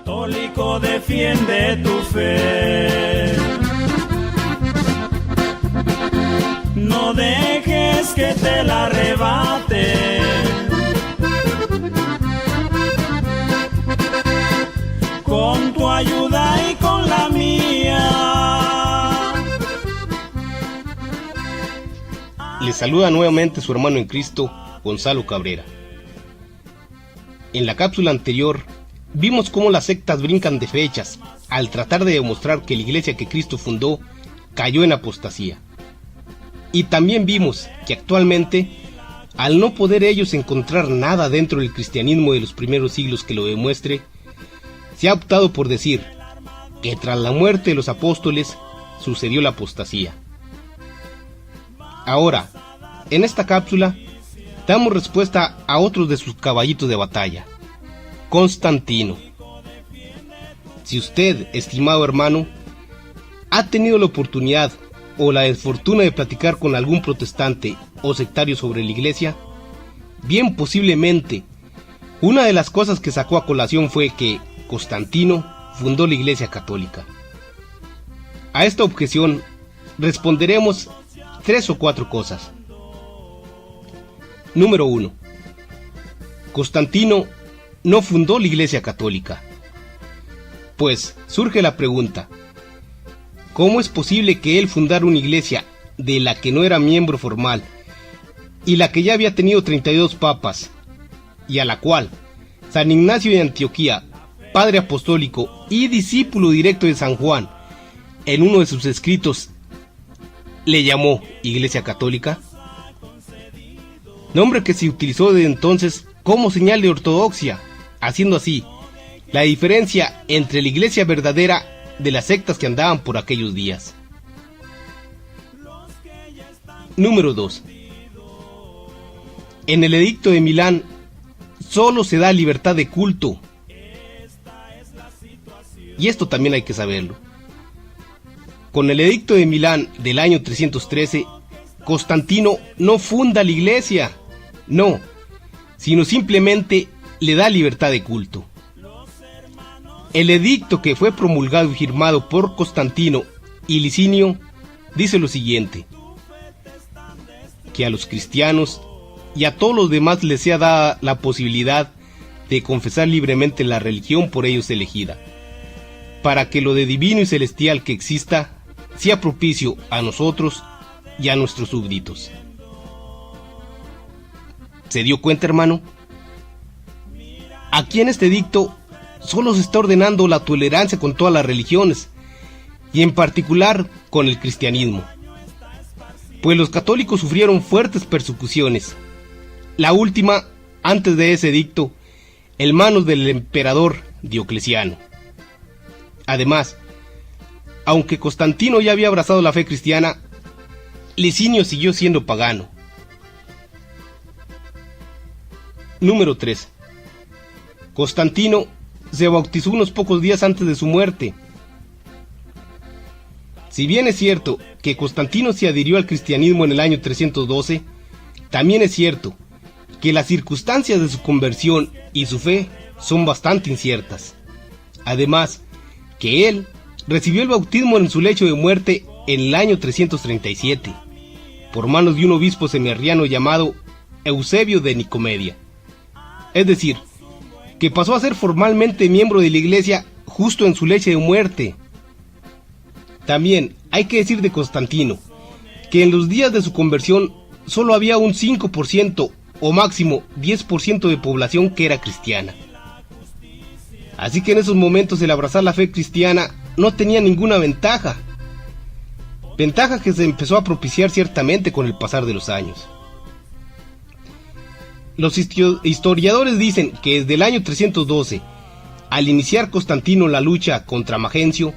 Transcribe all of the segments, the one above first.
Católico, defiende tu fe. No dejes que te la arrebate. Con tu ayuda y con la mía. Les saluda nuevamente su hermano en Cristo, Gonzalo Cabrera. En la cápsula anterior, vimos cómo las sectas brincan de fechas al tratar de demostrar que la iglesia que Cristo fundó cayó en apostasía. Y también vimos que actualmente, al no poder ellos encontrar nada dentro del cristianismo de los primeros siglos que lo demuestre, se ha optado por decir que tras la muerte de los apóstoles sucedió la apostasía. Ahora, en esta cápsula, damos respuesta a otros de sus caballitos de batalla, Constantino. Si usted, estimado hermano, ha tenido la oportunidad o la desfortuna de platicar con algún protestante o sectario sobre la iglesia, bien posiblemente, una de las cosas que sacó a colación fue que Constantino fundó la iglesia católica. A esta objeción responderemos 3 o 4 cosas. Número 1. Constantino no fundó la iglesia católica. Pues surge la pregunta, ¿cómo es posible que él fundara una iglesia de la que no era miembro formal y la que ya había tenido 32 papas y a la cual San Ignacio de Antioquía, padre apostólico y discípulo directo de San Juan, en uno de sus escritos le llamó Iglesia Católica? Nombre que se utilizó desde entonces como señal de ortodoxia, haciendo así la diferencia entre la iglesia verdadera de las sectas que andaban por aquellos días. Número 2. En el edicto de Milán solo se da libertad de culto. Y esto también hay que saberlo. Con el edicto de Milán del año 313, Constantino no funda la iglesia, no, sino simplemente le da libertad de culto. El edicto que fue promulgado y firmado por Constantino y Licinio dice lo siguiente: que a los cristianos y a todos los demás les sea dada la posibilidad de confesar libremente la religión por ellos elegida, para que lo de divino y celestial que exista sea propicio a nosotros y a nuestros súbditos. ¿Se dio cuenta, hermano? Aquí en este edicto solo se está ordenando la tolerancia con todas las religiones, y en particular con el cristianismo, pues los católicos sufrieron fuertes persecuciones, la última, antes de ese edicto, en manos del emperador Diocleciano. Además, aunque Constantino ya había abrazado la fe cristiana, Licinio siguió siendo pagano. Número 3. Constantino se bautizó unos pocos días antes de su muerte. Si bien es cierto que Constantino se adhirió al cristianismo en el año 312, también es cierto que las circunstancias de su conversión y su fe son bastante inciertas. Además, que él recibió el bautismo en su lecho de muerte en el año 337, por manos de un obispo semerriano llamado Eusebio de Nicomedia. Es decir, que pasó a ser formalmente miembro de la iglesia justo en su lecho de muerte. También hay que decir de Constantino, que en los días de su conversión solo había un 5% o máximo 10% de población que era cristiana. Así que en esos momentos el abrazar la fe cristiana no tenía ninguna ventaja. Ventaja que se empezó a propiciar ciertamente con el pasar de los años. Los historiadores dicen que desde el año 312, al iniciar Constantino la lucha contra Magencio,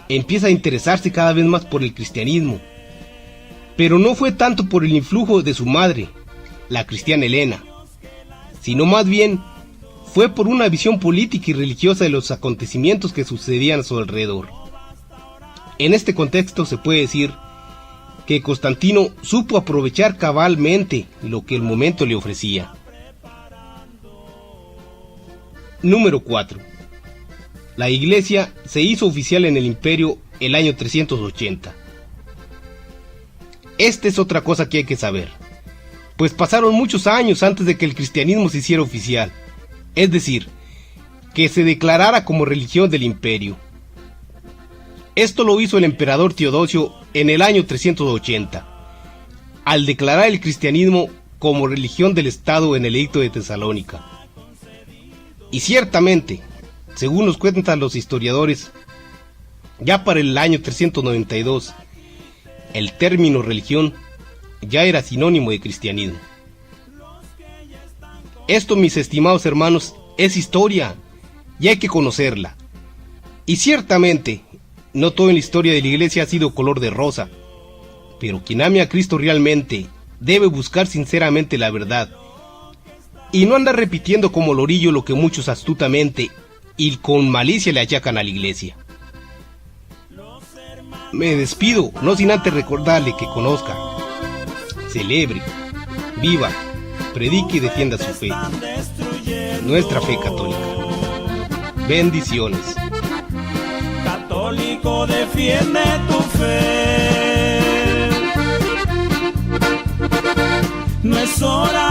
empieza a interesarse cada vez más por el cristianismo. Pero no fue tanto por el influjo de su madre, la cristiana Helena, sino más bien fue por una visión política y religiosa de los acontecimientos que sucedían a su alrededor. En este contexto se puede decir que Constantino supo aprovechar cabalmente lo que el momento le ofrecía. Número 4. la Iglesia se hizo oficial en el Imperio el año 380. Esta es otra cosa que hay que saber, pues pasaron muchos años antes de que el cristianismo se hiciera oficial, es decir, que se declarara como religión del imperio. Esto lo hizo el emperador Teodosio en el año 380, al declarar el cristianismo como religión del Estado en el Edicto de Tesalónica. Y ciertamente, según nos cuentan los historiadores, ya para el año 392, el término religión ya era sinónimo de cristianismo. Esto, mis estimados hermanos, es historia y hay que conocerla. Y ciertamente, no todo en la historia de la Iglesia ha sido color de rosa, pero quien ame a Cristo realmente debe buscar sinceramente la verdad y no andar repitiendo como lorillo lo que muchos astutamente y con malicia le achacan a la Iglesia. Me despido, no sin antes recordarle que conozca, celebre, viva, predique y defienda su fe, nuestra fe católica. Bendiciones. Católico, defiende tu fe. No es hora